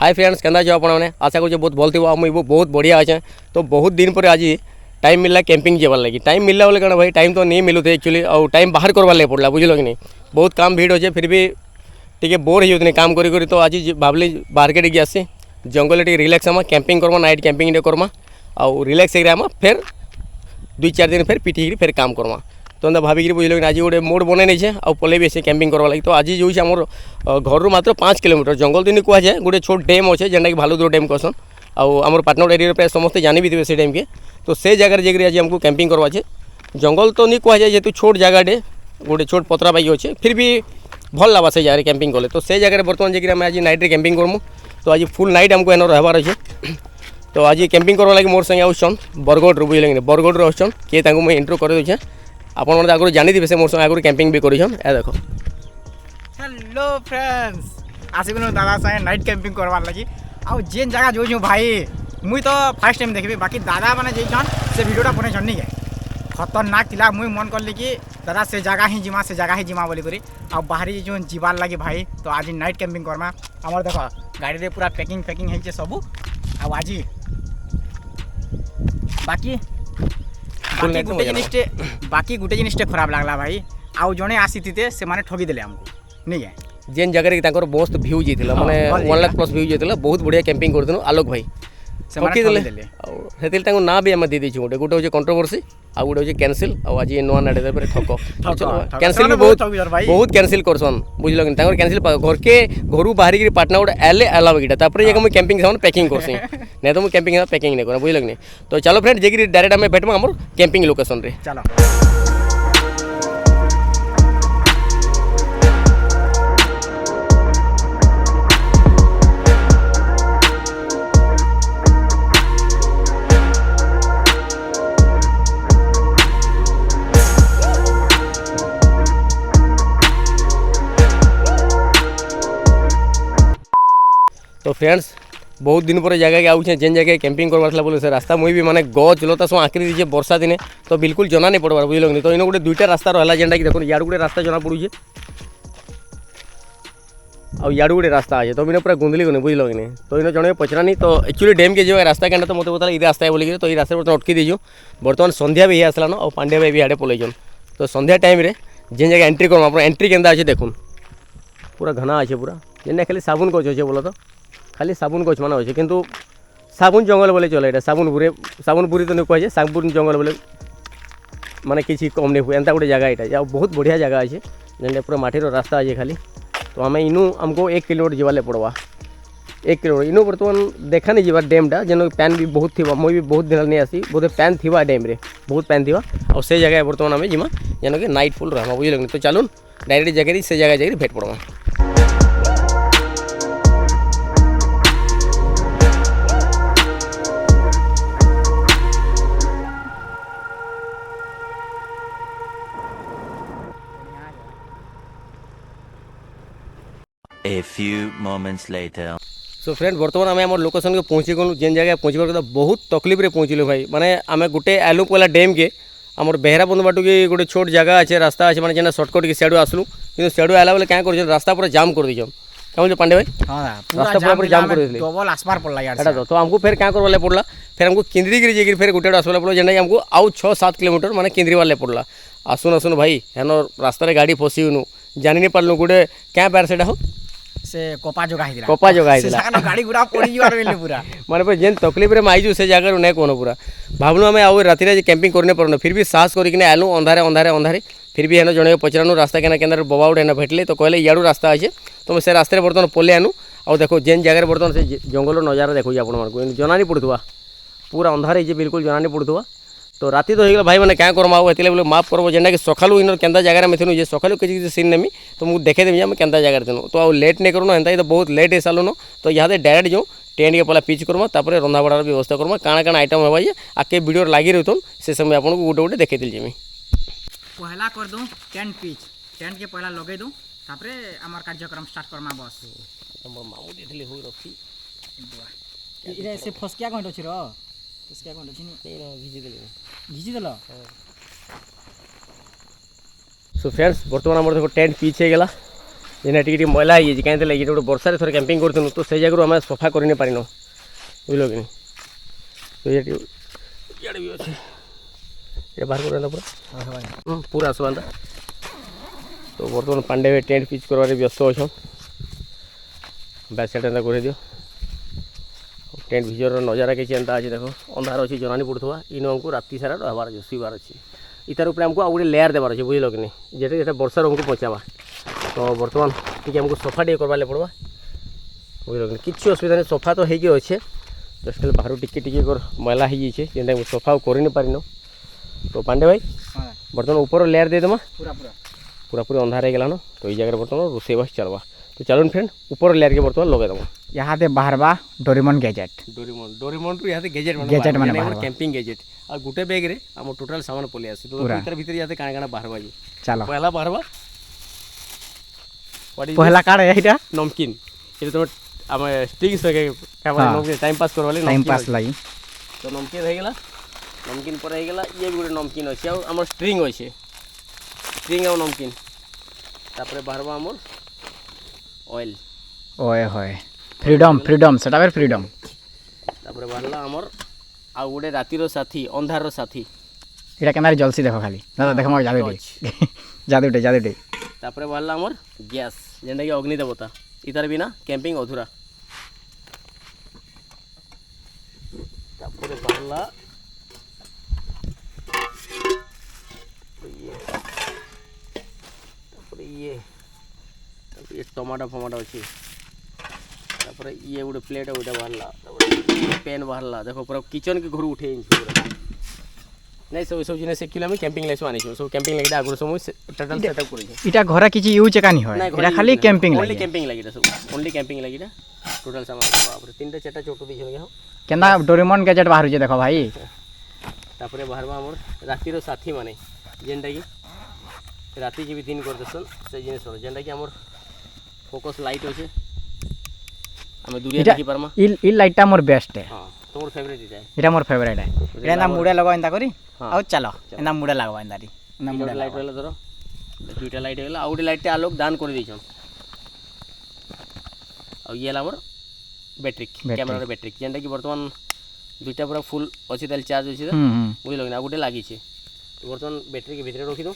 Hi friends केंदा जो आपने आशा कर बहुत भल थी मुझे बहुत बढ़िया अच्छे। तो बहुत दिन पर आज टाइम मिलला कैंपिंग जावार लगी। टाइम मिलला बोले कौन भाई टाइम तो नहीं मिलू थे एक्चुअली और टाइम बाहर करवार लगे पड़ा बुझल कि नहीं। बहुत काम भीड़ अच्छे फिर भी टी बोर हो काम करी। तो आज भावली बाहर के टी आसी जंगल टी रिलैक्स आमा camping Karma night camping Karma और रिलैक्स आमा फिर 2-4 दिन फिर पिटी फिर काम करमा। तो एंता भाविक बुझल आज गोटे मोड बन नहीं और पलैबी आसे कैंपिंग करवा लगी। तो आज जो आम घर मात्र 5 किलोमीटर जंगल दिन कह जाए गोटे छोट डैम अच्छे जेनटा कि भालुद्र डैम कहसन आम पाटनगढ़ एरिया प्राय समस्ते जानी भी थे से डैम के। तो से जगह जाकर आज आमको कैंपिंग करवा है। जंगल तो नहीं कह जाए जेहतु छोट जगह गोटे छोट पतरा बाई अच्छे फिर भी भल लगा से जगह कैंपिंग कले। तो से जगह बर्तमान जाकर आज नाइट रे कैंपिंग करमु। तो आज फुल नाइट आमको एन रहबार अच्छे। तो आज कैंपिंग करवा लगी मोर संगे आउन बरगढ़ बुझे बरगढ़ आउन किए मुझे इंट्रो कर दूचे। आप आगुरी जानी थे से मोर संगे आगुरी कैंपिंग भी करें देख। हेलो फ्रेंड्स आसिगुन दादा संगे नाइट कैंपिंग करवार लगी आउ जेन जगह जो भाई मुई तो फर्स्ट टाइम देखबी बाकी दादा माने जेछन से वीडियोटा बनेछन नहीं है खतरनाक थिला। मुई मन करली कि दादा से जगह ही जिमा बोली करी आ बाहरी जो जीवार लगी भाई। तो आज नाइट कैंपिंग करमा हमर देख गाड़ी रे पूरा पैकिंग है सबू आ आज बाकी गोटे जिनिसटे खराब लगला भाई आउ जड़े आसी थे से माने ठगी देले हमको नहीं है जेन जगह कि मस्त भ्यू जाता माने 1 लाख प्लस भ्यू जाता बहुत बढ़िया कैंपिंग कर आलोक भाई ठकी देते ना भी आम दे देछे गोटे गोटे हूँ कंट्रोवर्सी आ गोटे हूँ कैनसिल आज नुआ नाड़े ठक कैनसिल भी बहुत कैनसिल करसन बुझल कि कैनसिल घर के घर बाहर पाटनागढ़ एले अलाव ईटा मुझे कैंपिंग सामान पैकिंग करसी नहीं तो मुझे कैंपिंग पैकिंग नहीं कर बुझल कि नहीं। तो चलो फ्रेंड जाकर डायरेक्ट आम भेटमा आम कैंपिंग लोकेशन रे चलो। तो फ्रेंड्स बहुत दिन पर जगह के आउे जेन जगह कैंपिंग करवा बोले से रास्ता मुझे भी माने गच लता सब आँकरी दीजिए वर्षा दिने तो बिल्कुल जना नहीं पड़वार बुझल नहीं। तो इन गोटे 2टा रास्ता रहा जेनटा कि देखो यार गोटे रास्ता जना पड़ूचे और यार गोटे रास्ता अच्छे। तो इन पूरा गुंदली गने बुझल कि नहीं। तो इन जन पचरानी तो एक्चुअली डैम के जो रास्ता क्या तो मतलब बता ये रास्ता है बोलिए। तो ये रास्ता बर्तमान अटकी दीजिए बर्तमान संध्या भी आसलान और पांड्या भाई भी आड़े पलैन। तो संध्या टाइम जेन जगह एंट्री करूँ आप एंट्री के अच्छे देखून पूरा घना अच्छे पूरा जेन खाली साबुन गच अच्छे बोलो तो खाली साबुन गच मान अच्छे किंतु साबुन जंगल बोले चले ये साबुन बुरी तो नहीं कहे साबुन जंगल बोले माने किसी कम नहीं हुए एंता गोटे जगह यहाँ बहुत बढ़िया जगह अच्छे जेन पूरा माटीर रास्ता अच्छे खाली। तो आम इनू आमको 1 किलोमीटर जीवाले पड़वा 1 किलोमीटर इनू बर्तमान देखा नहीं जीवा डैमटा जेन पैन भी बहुत थी मुझे भी बहुत दिन नहीं आसी बोधे पैन थी डैम रे बहुत पैन थी और से जगह बर्तमान आम जीमा जेन कि नाइट फुल रहा बुझे लगनी। तो चलून डायरेक्ट जगह से जगह जाकर भेट पड़वा। A few moments later. So friend बर्तमान आम आम लोकेशन के पहुँची गलु जेन जगह पहुँचबार कथा बहुत तकलीफ रे पहुँचलु भाई माने आम गोटे आलू पहला डैम के आमर बेहरा बंध बाटू की गोटे छोट जगह अच्छे रास्ता अच्छे मैंने जेना सर्टकट के सियाड़ू आसलु कि सियाड़ू आला बेले क्या कर रास्ता पूरा जाम कर दीजिए क्या बोलो पांडे भाई रास्ता पूरा जाम कर दी डबल आसमार पड़ला यार तो हमको फिर क्या करवा पड़ला फिर हमको केंद्री गिरी जाकर फिर गोटे आसवा पड़ा जेना हमको आउ 6-7 किलोमीटर माने केंद्री वाले पड़ला आसुन भाई हेन रास्तार गाड़ी फसीनु जानी नहीं पार्लु गोटे क्या पैर से हो से कोपा जगह गाड़ी गुड़ा पड़ी पूरा माने जेन तकलीफ रे आईजु से जगह नहीं कौन पूरा भावनु आम आउ राति कैंपिंग करने पारन फिर भी साहस करके आलू अंधारे फिर भी हेन जन पचरानु रास्ता के बबा उठे भेटले तो कहले याड़ू रास्ता अच्छे। तो से रास्ते बर्तमान पले आनु और देखो जेन जगह बर्तमान से जंगल नजारा देखो आप जना नहीं पड़ुआ पूरा अंधार है बिल्कुल जना नहीं पड़ुआ। तो राति तो हो भाई मैंने क्या करमा ये बोले माफ करबो जेनटा कि सकालू इन केंता जगह में थी सकालू किसी सीन नेमी तो मुझे देखे देवी मैं केंता जगह थी तो लेट नहीं करूँ एंता तो बहुत लेट हो सालुन। तो यहाँ डायरेक्ट जो टेंट के पहला पिच करमा तापर रंधा बड़ार व्यवस्था करमा काଣା काଣା आइटम है आके वीडियो लगी रहतन से समय आपको गोटे गोटे देखे देमी पहला कर दूँ टेंट पिच टेंट के पहला लगे दूँ तापर आम कार्यक्रम स्टार्ट करमा बस मामू देते हो रखी से फसकिया कौन अच्छी फसकिया कौन अच्छी भिजी देल। सो फ्रेंड्स बर्तमान आम देखो टेंट पिच हो गला जेना टिके मैला हो कहीं लगे गोटे वर्षा थोड़े कैंपिंग करूँ तो से जगह आम सफा कर नहीं पारिन बुझल कि तो ये भी अच्छे ये बाहर कर पूरा पूरा आसवा तो बर्तमान पांडे भाई टेंट पिच कर व्यस्त अच्छा बैक साइड एंता कर दियो टेंट भितर नजारा किसी एंता अच्छे देख अंधार अच्छी जनानी पड़ुवा इन आमको राति सारा रहार अच्छे शुवार अच्छे इतार उपर आमको आउ गए लेयर देवार अच्छे बुझल कि नहीं जेटा जेटा वर्षा हमको पहुँचावा तो बर्तमान टी आमको सफा टे करवा पड़वा बुझल कि किसी असुविधा नहीं सफा तो होगी अच्छे जस्ट बाहर टिके टिके मैला हो जाइए जेनटा सफा कर नहीं पारिन तो पांडे भाई बर्तमान ऊपर लेयर देदेमा पूरा पूरा पूरा पूरी अंधार हो गलान तो ये जगह बर्तमान रोषेईबास चलवा तो चलो फ्रेंड ऊपर लेयर के बर्तमान लगे देव यहाँ दे बाहरबा डोरेमन गैजेट डोरेमन टू यहाँ गैजेट गैजेट माने बाहरबा कैंपिंग गैजेट और गोटे बैग रे आम टोटल सामान पलि आसी तो भीतर भीतर यहाँ काଣା काଣା बाहरबा जी चलो पहला बाहरबा पहला काढ़ है इटा नमकीन ये तुम आम स्टिंग्स नमकीन टाइम पास करवा टाइम पास लगी तो नमकीन हो गला नमकीन पर हो गला ये भी गोटे नमकीन अच्छे आम स्ट्रिंग अच्छे स्ट्रिंग और नमकीन तापर बाहरबा आमर ऑयल ओए होए फ्रीडम फ्रीडम सेटा फिर फ्रीडम तापर बाहरला आमर आ गोटे रातिर साथी अंधार साथी इटा केना जलसी देखो खाली दादा देख मो जादुटे जादुटे जादुटे तापर बाहरला आमर गैस जेनटा कि अग्नि देवता इतार बिना कैंपिंग अधूरा तापर बाहरला ये टमाटो फमाटो अच्छी तापर ये गोटे प्लेट गोटे बाहरला पेन बाहरला देखो पूरा किचन के घर उठे नहीं सब सब जिन एक्चुअली आम कैंपिंग लाइस आनी सब कैंपिंग लगे आगुरी सब टोटल सेटअप कर इटा घर किछि यूज एका नहीं होय इटा खाली कैंपिंग ओनली कैंपिंग लगी सब ओनली कैंपिंग लगी टोटल सामान बाप रे तीनटा चारटा छोटो दिख गया केना डोरेमन गैजेट बाहर जे देखो भाई तापर बाहरबा हमर रातिर साथी माने जेनटा कि राति के भी दिन कर देसन से जिनिस जेनटा कि हमर फोकस लाइट अच्छे आम दूरिया देखि पारमा इ लाइटटा मोर बेस्ट है हां तोर फेवरेट इटा इटा मोर फेवरेट है इटा ना मुड़े लगो एंता करी आउ चलो एना मुड़े लगवा एंतारी ना मुड़े लाइट वाला धरो दुईटा लाइट होला आउटे लाइट आलोक दान कर देछन आ ये हमर बैटरी कैमरा रे बैटरी जेनटा कि वर्तमान दुईटा पूरा फुल अछि तेल चार्ज अछि बुझलो कि ना गोटे लागि छै वर्तमान बैटरी के भीतर रखी दो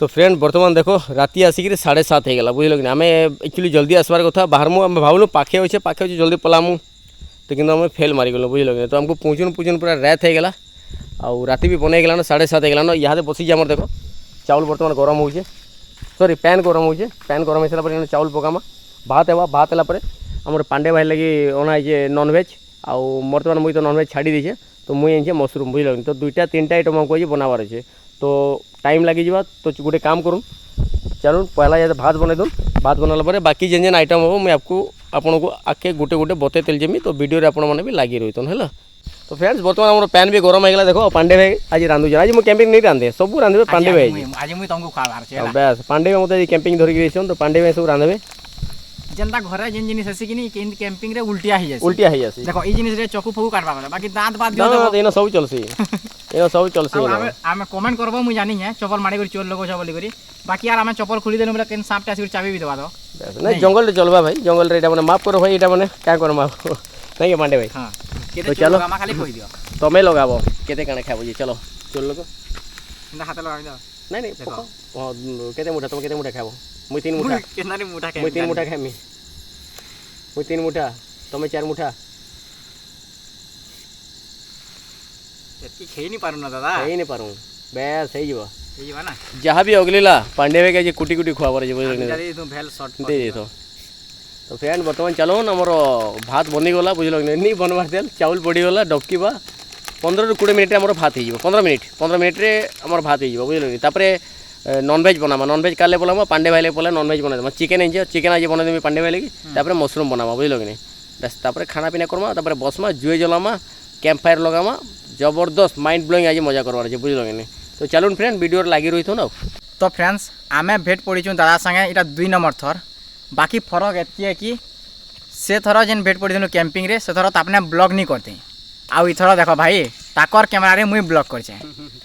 तो फ्रेंड बर्तमान देखो राति आसिक 7:30 हो गला बुझल कि आम एक्चुअली जल्दी आसबार कथा बाहर मुझे भावलु पाखे अच्छे जल्दी पलामु तो कि आम फेल मारिगलु बुझल कि तो आमको पूछुन पूछुन पूरा रात हो गला आउ राति भी बन गलान 7:30 हो गलान यहाँ बसी आम देखो चाउल बर्तमान गरम हो सॉरी पैन गरम हो पैन गरम हो सारा चाउल पकामा भात हेबा भात है आम पांडे भाई लगी अना है नॉनवेज आउ बर्तमान मुझे तो नॉनवेज छाड़ी दीचे तो मुझे आनी मशरूम बुझल तो 2-3टा आइटम हमको बनाबार अच्छे तो टाइम लगी जा तो गोटे काम करूँ चलूँ पहला ये भात बन दूँ भात बनाला बाकी जेन जेन आइटम हम मुझे आपको को आके गोटे गोटे बते तेल जमी तो वीडियो आपने भी लगी रही है तो फ्रेंड्स बर्तमान हमारे पैन भी गरम होगा देखो पांडे भाई आज रांधुचे आज मुझे कैंपिंग नहीं रांधे सब रांधे पांडे भाई आज मुई तुमको खा बस पांडे भाई मतलब कैंपिंग धरिक तो पांडे भाई सब रांधे जेनता घरे जेन जिनिस आसी कि नहीं कैंपिंग रे उल्टिया ही जासी उल्टिया ही जासी देखो ई जिनिस रे चकू फकू काटबा वाला बाकी दांत बात दियो तो एनो सब चलसी एनो सब चलसी आमे कमेंट करबो मुई जानी है चप्पल मारी कर चोर लोग छ बोली करी बाकी यार आमे चप्पल खुली देनु बोले केन सांप टासी चाबी भी देबा दो नहीं जंगल रे चलबा भाई जंगल रे एटा माने माफ करो भाई एटा माने क्या कर माफ नहीं है पांडे भाई हां तो केते चलो मा खाली कहि दियो तमे लगाबो केते काने खाबो जी चलो चोर लोग इंदा हाथ लगा दो नहीं नहीं पको केते मुठा तुम केते मुठा खाबो मुई 3 मुठा केना रे मुठा मुई 3 मुठा खामी मुई 3 मुठा तमे 4 मुठा एती खेई नहीं पारु ना दादा खेई नहीं पारु बेस सही जीवा सही जीवा ना जहां भी अगलीला पांडे भाई के जे कुटी कुटी खुआबर जे बुझल नहीं तो भेल शॉर्ट दे दे तो फ्रेंड बर्तमान चलो हमर भात बनी गला बुझल नहीं बनवार तेल चाउल पड़ी गला डबकी बा 15-20 मिनिट हमर भात ही 15 मिनिट रे हमर भात ही बुझल तापरे नॉनवेज बनामा नॉनवेज काले बोलामा पांडे भाई ले बोला नॉनवेज बना देमा चिकेन आज बना देमी पांडे भाई लगी तापरे मशरूम बनामा बुझल कि नहीं बस तापरे खाना पीना करमा तापरे बसमा जुए जलामा कैंप फायर लगामा जबरदस्त माइंड ब्लोइंग आज मजा करवार है बुझल कि नहीं तो चलून फ्रेंड वीडियो लगी रही थो ना तो फ्रेंड्स आमे भेट पड़ीचु दादा संगे इटा 2 नंबर थर बाकी फरक एति है कि से थर जेन भेट पड़ी कैंपिंग रे से थर तापने ब्लॉग नहीं करते आउ इथर देख भाई ताकर कैमरा रे मुई ब्लॉग करछे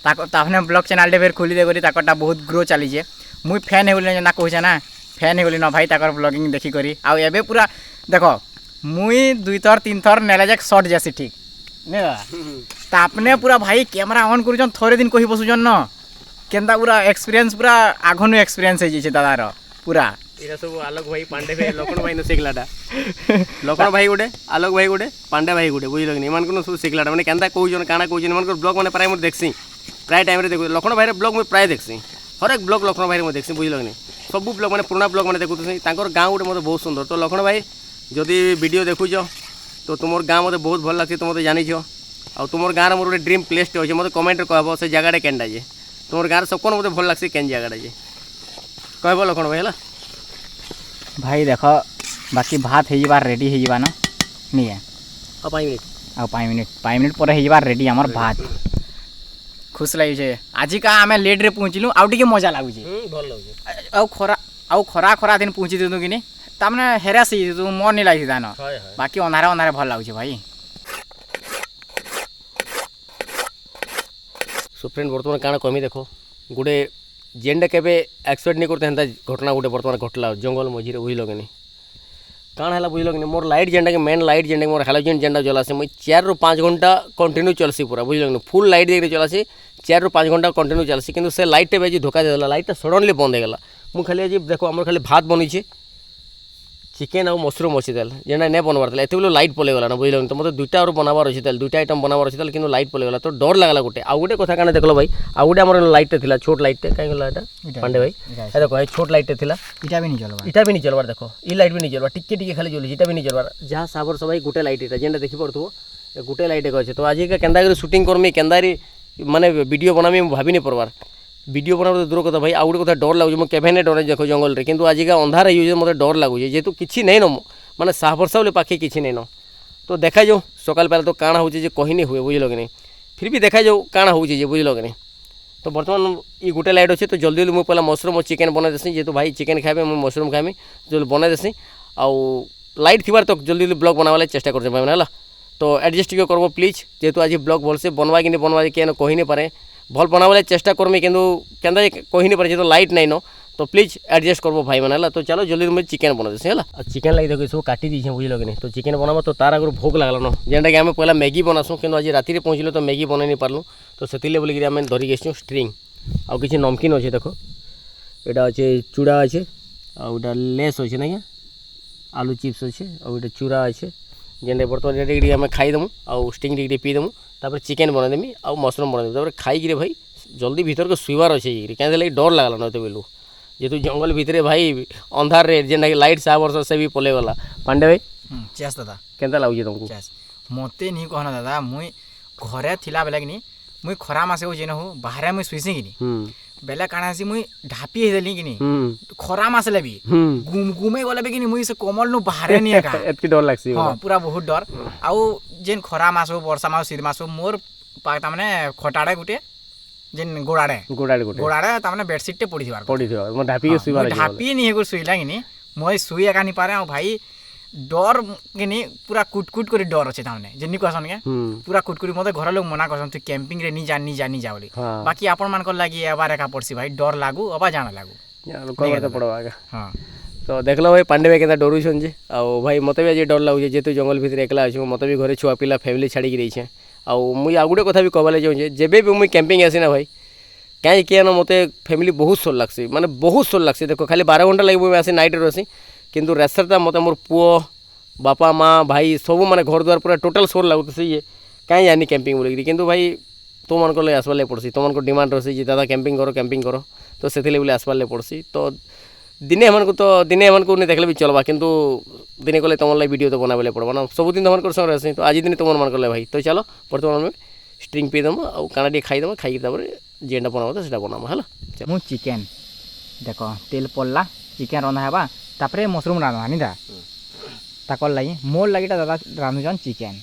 तापने ब्लॉग चैनल रे फेर खोली दे करी ताकरटा बहुत ग्रो चली जे मुई फैन हे बोले ना कहछे ना फैन होली न भाई ताकर ब्लॉगिंग देखी करी आउ एबे पूरा देखो मुई 2 थर 3 थर नेला जाक शॉट जैसी ठीक ने ता आपने पूरा भाई कैमरा ऑन करूछन थोड़े दिन कहि बसुछन न केंदा पूरा एक्सपीरियंस पूरा आघनु एक्सपीरियंस हे जे दादार पूरा एरा सब आलोक भाई पांडे भाई लखन भाई न सिखलाटा लखन भाई गुटे आलोक भाई गुटे पांडे भाई गुटे बुझिल कि मान को सब सिखलाटा माने केंदा कहउछन काना कहउछन मान को ब्लॉग माने प्राय मत देखसी प्राय टाइम रे देखु लखन भाई रे ब्लॉग में प्राय देखसी हर एक ब्लॉग लखन भाई रे देखसी बुझिल कि सब ब्लॉग माने पुराना ब्लॉग माने देखुतसी तांकर गांव गुटे मते बहुत सुंदर तो लखन भाई जदि वीडियो देखुछ तो तुमर गांव मते बहुत भल लागसी तो मते जानि छ आ तुमर गांव रे मोर गुटे ड्रीम प्लेस टे होछ मते कमेंट रे कहबो से जगह केंडा जे तुमर गांव सब कोन मते भल लागसी केन जगह जे कहबो लखन भाई हला भाई देखो बाकी भात हे बार रेडी हे न नहीं है आ 5 मिनिट 5 मिनिट पर हे बार रेडी हमर भात खुश लगे छे आज का आमे लेट रे पहुँचलु आउ टिके मजा लागु छे भल लागु आउ खरा दिन पहुँची देतु कि तामने हेरास तू मन नहीं लगी था न बाकी अंधारे अंधारे भल लागु छे भाई सो फ्रेंड बर्तमान काना कमी देखो गुटे जेंडा केबे एक्सपेक्ट नहीं करते हेंता घटना गुटे बर्तमान घटला जंगल मझी रे बुझिल कि काण है बुझल कि मोर लाइट जेंडा के मेन लाइट जेंडा मोर हालोजन जेंडा चलासी मुई 4 ରୁ 5 घंटा कंटिन्यू चलसी पूरा बुझल कि फुल लाइट देके चलासी 4 ରୁ 5 घंटा कंटिन्यू चलसी किंतु से लाइट टे बेजी धोखा देला लाइट सडनली बंद हो गला मु खाली आज देखो हमर खाली भात बनी छे चिकेन और मशरूम अच्छी तेल जेना नहीं बनबार एत बेलू लाइट पलि गला बुझल तो मतलब 2टा और बनाबार अच्छी तेल 2टा आइटम बनाबार अच्छी तेल कि लाइट पलि गला तो डर लगला गोटे आउ गोटे कथा काना देखल भाई आउ गोटे आम लाइट थी छोट लाइट कहीं गला पांडे भाई देखो छोट लाइट थी इटा भी नहीं चलबार देखो ई लाइट भी नहीं चलबार टिके खाली जलुची इटा भी नहीं चलबार जहाँ साबर सब भाई गोटे लाइट इटा जेनटा देखि पड़थो गोटे लाइट अच्छे तो आज केन्दा शूटिंग करमी केन्दा माने वीडियो बनामी भाभी नहीं पड़बार वीडियो बना तो दूर कथा भाई आउ गोटे कथा डर लगुच मुझे केभे नहीं डर देखो जंगल में कितु आज अंधार यूज मत डर लगुच जेहेतु किसी नहीं न माने साहबरसा बोले पाखे किसी नहीं न तो देखा जाऊ सकाल पहले तो काଣା हो कही नहीं हुए बुझल कि नहीं फिर भी देखा जाऊ काଣା हो बुझल कि नहीं तो बर्तमान ये गोटे लाइट अच्छे तो जल्दी मुझे पहला मशरूम और चिकेन बना देसी जेहेतु भाई चिकेन खाए मुझे मशरूम खाएमी जो बना देसी आउ लाइट थी तो जल्दी ब्लॉग बनावा चेष्टा कर है तो एडजस्ट करब प्लीज जेहेतु आज ब्लॉग भलसे बनवा कि नहीं बनवा किए कही नहीं पारे भल बनावा चेष्टा करमी किंतु केंदा कही नहीं पारे जेहेतु लाइट नहीं न तो प्लीज एडजस्ट करबो भाई मैंने तो चलो जल्दी मुझे चिकेन बना देसी है चिकेन लगी देखो सब काटी दी बुझल कि नहीं तो चिकेन बनाबो तो तार आगे भोग लगल न जेनटा कि आम पहला मैगी बनासुँ कि आज राति पहुँचल तो मैगी बन नहीं पार्लु तो से बोलिक आम धरिक आसू स्ट्रिंग आउ कि नमकीन अच्छे देखो यहाँ अच्छे चूड़ा अच्छे आउटा लेस अच्छे ना आलू चिप्स अच्छे आउ चूड़ा अच्छे जेनटा बर्तमान आम खाईदेमु आउ स्टिंग टे पीदेमु तापर चिकेन बनदेमी आउ मशरूम बनदेमी खाई भाई जल्दी भीतर को शुवार अच्छे क्या डर लगला न तो बेलू जेतु जंगल भितर भाई अंधार रे जेनटा लाइट सा वर्ष से भी पले गला पांडे भाई चेस दादा केनता लागुचे तुमको मते नहीं कहना दादा मुई घरे थिला बेला कि मुई खरा मासे हो जेन हो बाहर मुई सुइसी कि बेला काना सी मुई ढापी हे देली कि खरा मासे लेबी घुमे गले कि मुई से कमल नु बाहर नहीं का एतकी डर लागसी हां पूरा बहुत डर आउ जेन खरा मास हो वर्षा मास शीत मास हो मोर पाटा माने खटाड़े गुटे जेन गोड़ाड़े तामने बेडशीट टे पड़ी म ढापी के सुइबार ढापी नहीं को सुइला कि मोय सुई एका नहीं पारे भाई डर कि पूरा कुटकुट कर डर अच्छे तामने जेनी कहसन के पूरा कुटकुट मते घर लोग मना करसन तू कैंपिंग रे नहीं जा बोली बाकी आपन मान को लागी एबार एका पड़सी भाई डर लागू अबा जाना लागू कोन तो पड़वा हां तो देखलो भाई पांडे भाई केता डरुछन जे आ भाई मते भी आज डर लागु जेतु जंगल भीतर एकला अछि मते भी घरे छुआ पिला फैमिली छाड़ी के रही आउ मुई आ गुटे कथा भी कहबाले जाऊँ जेबे भी मुई कैंपिंग आसी ना भाई कहीं किए ना मत फैमिली बहुत सोल लगसी माने बहुत सोल लगसी देखो खाली 12 घंटा लगे मुझे आसी नाइट रसी किंतु रेसरटा मत मोर पुओ बापा माँ भाई सब माने घर द्वार पूरा टोटल सोर लगुस ये कहीं जानी कैंपिंग बोलिक किंतु भाई तुम मन को आसबार लगे पड़सी तुम डिमांड रही दादा कैंपिंग करो तो से बोले आसबार लगे पड़सी तो दिने एम को नहीं देखले भी चलवा किंतु दिने कले तुम लगे वीडियो तो बनाबे पड़वा ना सबुदिन तुम संग रही तो आज दिन तुम मन कले भाई तो चलो बर्तमान में स्ट्रिंग पीदेम आउ काना टे खाईदेम खाई जेनटा बनाबो तो सेटा बनाबो हला मु चिकेन देखो तेल पड़ला चिकेन रंधा हेबा तापरे मशरूम रांधा नहीं दा ताकल लगी मोर लगिटा दादा रांधुचन चिकेन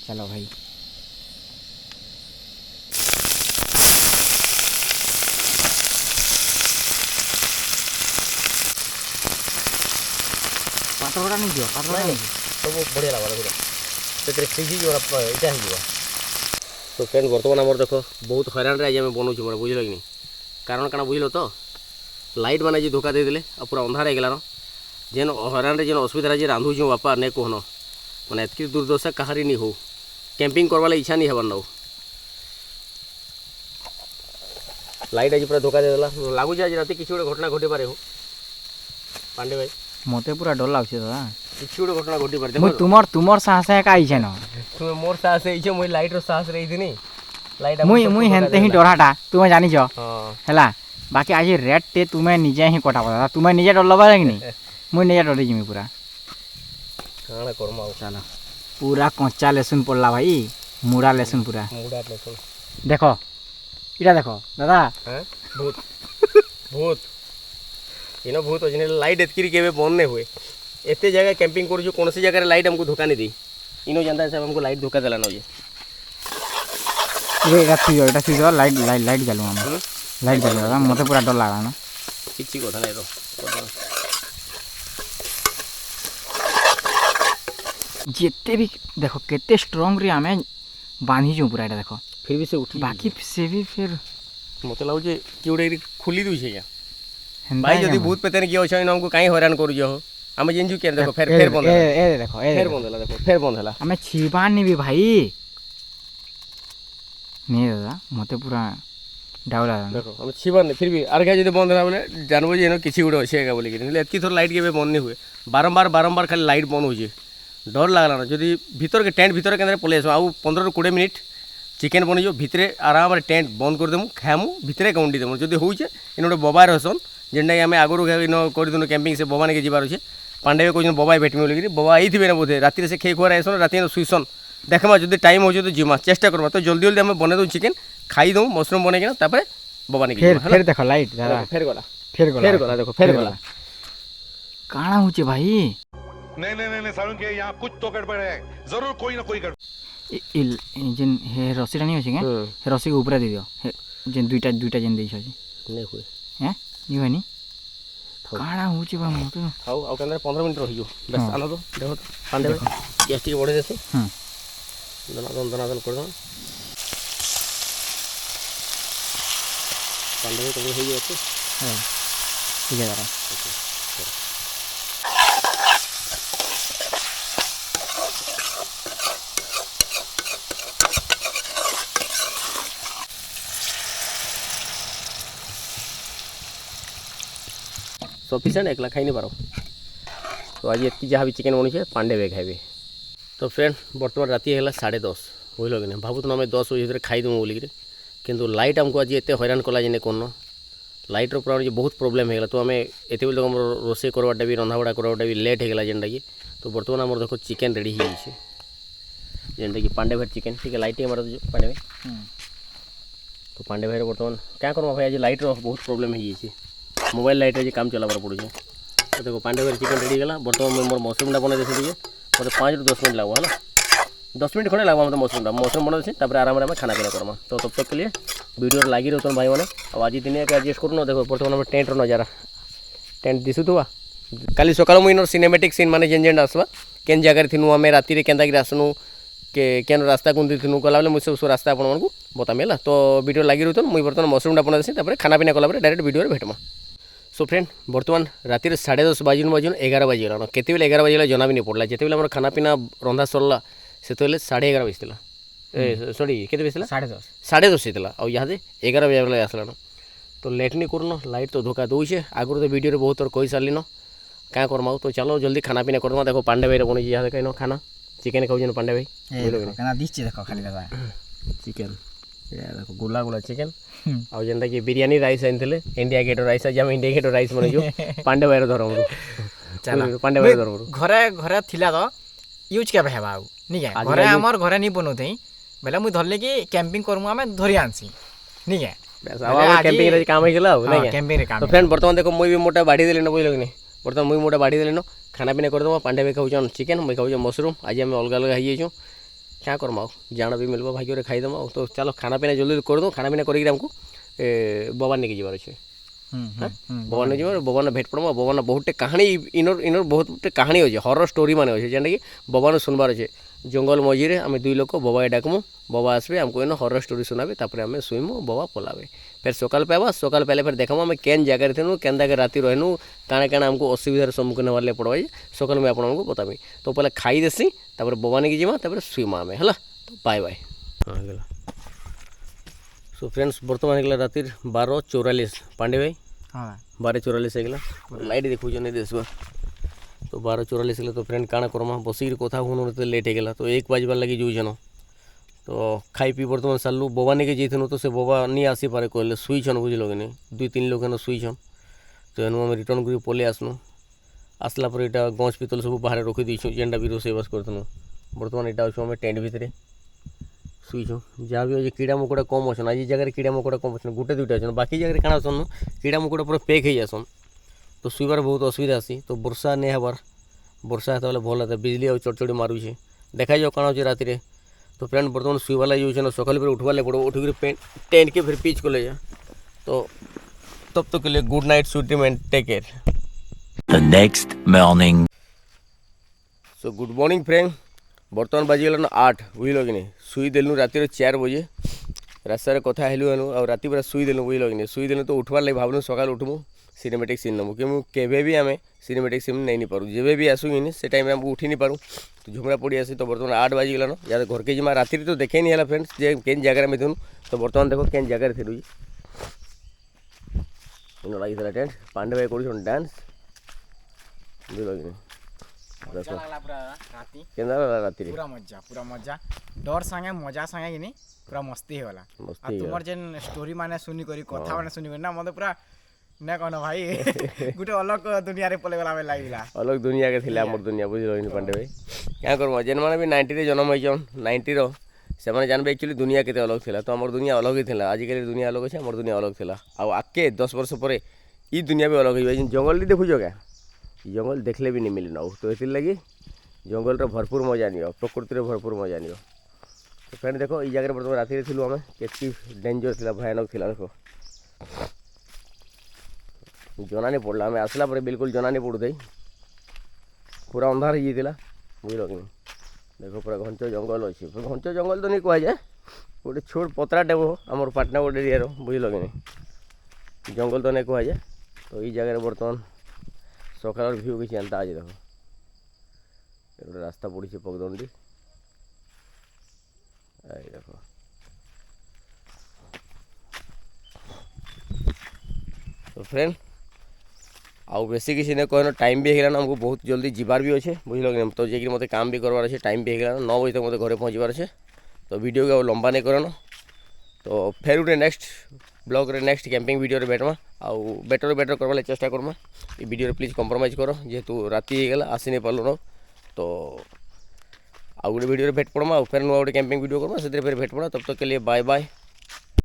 चलो भाई पातरटा नहीं दियो पातरटा नहीं सब बढ़िया लागला से सीझी जो इटा हो तो फ्रेंड बर्तमान आम देखो बहुत हैरान रे आज आम बनाऊँ मैं बुझल कि नहीं कारण क्या बुझल तो लाइट मैंने जी धोखा दे देले और पूरा अंधार हो गलान जेन हरान जेन असुविधा जे रांधुछु बापा ने कहन मैंने एतकी दुर्दशा कहारी नहीं हो कैंपिंग करवा इच्छा नहीं हबार ना लाइट आज पूरा धोखा दे देला लगुच आज रात किसी गोटे घटना घटी पारे हो पांडे भाई मते पूरा डर लागছে दादा किसी गोटे घटना घटी पारे मुई तुमर साहस है का आइछे न तुम मोर साहस है मुई लाइट रो साहस रही थी नहीं लाइट मुई हेनते ही डराटा तुम जानी छ हाँ हैला बाकी आज रेड टे तुम्हें निजे ही कटा पड़ा तुम्हें निजे डर लबा कि नहीं मुई निजे डरी जिमी पूरा काना करमा चलो पूरा कच्चा लहसुन पड़ला भाई मुड़ा लहसुन पूरा मुड़ा लहसुन देखो इटा देखो दादा हैं भूत भूत इनो भूत ओजने लाइट एतकी केबे बंद नहीं हुए एते जगह कैंपिंग करू कौन सी जगह लाइट हमको धोखा नहीं दी इनो जानता है सब हमको लाइट धोखा दिलाना ये एटा थी लाइट लाइट लाइट जलू हम लाइट जलू दादा मते पूरा डर लागला ना किछि कथा नहीं रो जिते भी देखो केते स्ट्रांग रे आमे बांधी जो पूरा एटा देखो फिर भी से उठी बाकी से भी फिर मते लागु जे कि उडे खुली दुई छै हेंदा भाई जदी भूत पेतन कियो छै हमको काई हैरान करू जो हम जेंजू के देखो फिर बंद ए देखो फिर बंद हला देखो फिर बंद हला हमें छिपा नहीं भी भाई नहीं दादा मते पूरा डाउला देखो हम छिबन फिर भी आर क्या जदी बंद हला बोले जानबो जे किछि उडे होछेगा बोले कि एतकी थोर लाइट के बंद नहीं हुए बारंबार बारंबार खाली लाइट बंद हो जे डर लागला ना जदी भीतर के टेंट भीतर के अंदर पले आसो आउ 15 20 मिनिट चिकेन बनी जो भितरे आराम टेंट बंद कर देमु खामु भितरे काउंटी देमु जदी होउचे इन गोटे बबा रहसन जेनटा आम आगु इन करदेनु कैंपिंग से बबा ने जीवार अच्छे पांडे कौन बबा भेटमी बोलिक बबा आई ना बोधे राति से खे खुआ आसन राति सुईसन देखमा जब टाइम हो तो जीमा चेष्टा करवा तो जल्दी जल्दी आम बना दो चिकेन खाई दो मशरूम बन तापर बबा ने फिर देखो लाइट दादा फेर गला फिर गला देखो फेर गला काना होचे भाई नहीं सारुण के यहाँ कुछ तो गड़बड़ है जरूर कोई ना कोई गड़बड़ जेन हे रसीटा नहीं होचे हे रसी के ऊपर दे दियो जेन दुईटा जेन देइछ नहीं हुए हैं नहीं होनी काना होचे बा मते हाउ आ के अंदर 15 मिनट रहियो बस आनो तो देखो पांडे गैस टी बड़े देसो दनादन कर दो पांडे तो हो गया तो हां ठीक है दादा सफिसीयंट एकला खाई नहीं पारो तो आज ये जहाँ भी चिकेन बनी है पांडे वे खाइबे तो फ्रेंड बर्तमान राति है 10:30 बुझल कि भावुन आम 10 बजे भर खाईदेमु बोलिक किंतु लाइट आमको आज एत हैरान कला जे कौन लाइटर पूरा बहुत प्रोब्लेम होगा तो आम एत बेल तक रोसे करवाटा भी रंधाबड़ा करवाटा भी लेट होगा जेनटा कि तो बर्तमान आम देखो चिकेन रेडी हो जेनटा कि पांडे भाई चिकेन ठीक है लाइट मार दो पांडे भाई तो पांडे भाई बर्तमान क्या करमा भाई आज लाइटर बहुत प्रोब्लेम हो मोबाइल लाइट रे काम चलाबार पड़े तो देखो पांडे भाई चिकेन रेडी गला बर्तमान मोर मशरूम बना देते टे मतलब 5 ରୁ 10 मिनट लगवा है 10 मिनट खड़े लगवा मतलब मशरूम बना देते आराम आराम खाना पीना करमा तो तब तक के लिए वीडियो लगी रहो भाई मैंने अब आज दिन एडजस्ट करूँ देखो बर्तमान टेंट नजारा टेंट दिशुवा काली सकाल मुझे सिनेमेटिक सीन माने जेन जेन आसवा केन जगह थी आम राति केन्ता कि आसनु के केन रास्ता कुंदी थी गला मुझे सब रास्ता आपको बतामी है तो वीडियो लगी रहो मुझे बर्तमान मशरूम बना देते खाना पीना कला डायरेक्ट वीडियो भेटमा सो फ्रेंड बर्तमान राति 10:30 बाजन 11 बाजिगला केत 11 बाजिगला जना भी नहीं पड़ा जिते आम खाना पीना रंधा सरला से 11:30 बजता सॉरी के बजता 10:30 होता और यहाँ 11 बजे आसलान तो लेट नहीं करन लाइट तो धोखा दूचे आगुरी तो वीडियो बहुत थोर कही सारे क्या करमा तो चलो जल्दी खाना पीना करमा देखो पांडे भाई बनी यहाँ कहीं खाना चिकेन खाऊ पांडे भाई देखो खाली दादा चिकेन देखो गुला गुला चिकेन आ जेनटा कि बिरयानी राइस आनी इंडिया गेट राइस आज इंडिया गेट राइस बनइयो पांडे भाई धरम पांडे भाई धरम घरे घरे थिला तो यूज के हेबा नहीं है घरे हमर घरे नहीं बनउथई बेला मुई धरले कि कैंपिंग करमु आमे धरि आनसी नहीं है बस अब कैंपिंग रे काम होइगला नहीं कैंपिंग रे काम तो फ्रेंड बर्तमान देखो मुई भी मोटा बाड़ी देले न बुझलो कि बर्तमान मुई मोटा बाड़ी देले न खाना पीना कर दो पांडे भाई खाऊ चिकेन मुई खाऊ मशरूम आज आम अलग अलग हो जाइछो क्या करमा जाना भी मिलबो भाग्य रे खाईदम तो चलो खाना पीना जल्दी कर दो खाना पीना करके हमको बबा ने जीवार अच्छे बबा ने जीवार बबा ने भेट पड़मा बबा ने बहुत कहानी इनर इनर बहुत कहानी अच्छे हरर स्टोरी मान अच्छे जेनटा कि बबा ने सुनबार अच्छे जंगल मझे आम दुई लोक बाबा डाकमु बाबा आसबे आमको इन हरर स्टोरी सुनाबे तापर आम शुइमु बाबा पलाबे फिर सकाल पाइबा सकाल पाइले फिर देखामु आम केन जगह थेनु केन जगह राति रहनु काଣା काଣା आमको असुविधार सम्मुखीन होवार पड़वा सकाल मुझे आपको बताबी तो पहले खाई देसी तापर बाबा नहीं जीमा तापर शुइमा आम है तो बाय बाय हाँ सो फ्रेंड्स बर्तमान होगा राति 12:44 पांडे भाई हाँ 12:44 होगा लाइट देखो नहीं देश तो 12:44 तो फ्रेंड काଣା करमा बसिक कथा हूँ तो लेट होगा तो 1 बजबार लगी जाऊन तो खाई पी बर्तमान सारू बाबा नहीं जाइनु तो से बाबा नहीं आसी पारे कहले शुईछन बुझल कि नहीं 2-3 लोग हेन शुईछन तो एनु आम रिटर्न कर पलि आसनु आसला पर यहाँ गच पितल सब बाहर रखी देचु जेनटा भी रोषेबास करूँ बर्तमान यहाँ अच्छे आम टेंट भितर शुईछुँ जहाँ भी अच्छे कीड़ा मकोड़ा कम अच्छन आज जगह कीड़ा मकोड़ा कम अच्छन गोटे दुईटा अच्छन बाकी जगह काଣା आसन कीड़ा मकोड़ा पूरा पैक हो जासन तो शुइबार बहुत असुविधा आसी तो वर्षा नहीं हबार वर्षा हेतु भल होता बिजली और चढ़चढ़ी मारुचे देखा जाओ काଣା हो राति तो फ्रेंड बर्तमान शुइबार लगे जाऊँ सकाल फिर उठवार लगे पड़ो उठिक टेंट के फिर पिच कले जा तो तब तो के लिए good night sweet dream and take care The next morning. So good morning friend बर्तमान बाजिगलान 8 बुझल कि नहीं शुई देलु रातिर 4 बजे रास्तार कथा हेलु हेलु और राति पूरा शुई देलु बुझल कि नहीं शुई देलु तो उठवार लगे भावनु सकाल उठमु सिनेमेटिक सीन नमु कि केवे भी आम सिनेमेटिक सीन नहीं पारू जेबे भी आसू कि से टाइम आमको उठी नहीं पारू तो झुमरा पड़ी आसी तो बर्तमान 8 बाजिगलान या घर के जिमा राति तो देखे नहीं है फ्रेंड्स जे केन जगह में थी तो बर्तमान देखो केन जगह थी लगी टेंट पांडे भाई कर डांस बुझल कि राति पूरा मजा डर संगे मजा संगे कि नहीं पूरा मस्ती होगा मस्ती तुम जेन स्टोरी माने सुनी करी कथा माने सुनी करी ना मतलब पूरा ना कहना भाई गोटे अलग दुनिया रे पले गला लागिला अलग दुनिया के थिले हमर दुनिया बुझल पांडे भाई क्या करबो जेन माने भी 90 रे जन्म होइछन 90 रो से माने जानबे एक्चुअली दुनिया केते अलग थिला तो हमर दुनिया अलग ही थिला आज के दुनिया अलग छै हमर दुनिया अलग थिला आ आके 10 वर्ष परे ई दुनिया भी अलग होई जंगल ली देखु जगह जंगल देखले भी नहीं मिले ना तो ये लगी जंगल रो भरपूर मजा नियो प्रकृति रो भरपूर मजा नियो तो फ्रेंड देखो ये जगह बर्तमान राति थिलु आमे केतकी डेंजर थिला भयानक थिला देखो जना नहीं पड़ला आम आसला पर बिल्कुल जना नहीं पड़ू पूरा अंधार हो जाता बुझल कि देखो पूरा घंच जंगल अच्छे घंच जंगल तो नहीं कह जाए गोटे छोट पतरा टेबो आम पाटनागढ़ एरिया बुझल कि नहीं जंगल तो नहीं कह जाए तो ये जगह बर्तमान सकाल भ्यू किसी एंता आज देखो गोटे रास्ता पड़ी पगदंडी देखो तो फ्रेंड आउ बेसी किसी ने कहना टाइम भी होगा आमको बहुत जल्दी जीवार भी अच्छे बुझल कि तो जे मत काम भी करवार अच्छे टाइम भी होगा 9 बजे तक मत घरे पहुँचबार अच्छे तो वीडियो को लंबा नहीं करना तो फिर गोटे नेक्स्ट ब्लॉग रे नेक्स्ट कैंपिंग वीडियो रे बैठमा आउ बेटर करवा चेष्टा करमा ये वीडियो रे प्लीज कंप्रोमाइज करो जेहेतु राति होगा आसी नहीं पार्ल न तो आउ गोटे वीडियो रे भेट पड़मा फिर नुआ गोटे कैंपिंग वीडियो करमा से फिर भेट पड़ा तब तक के लिए बाय बाय।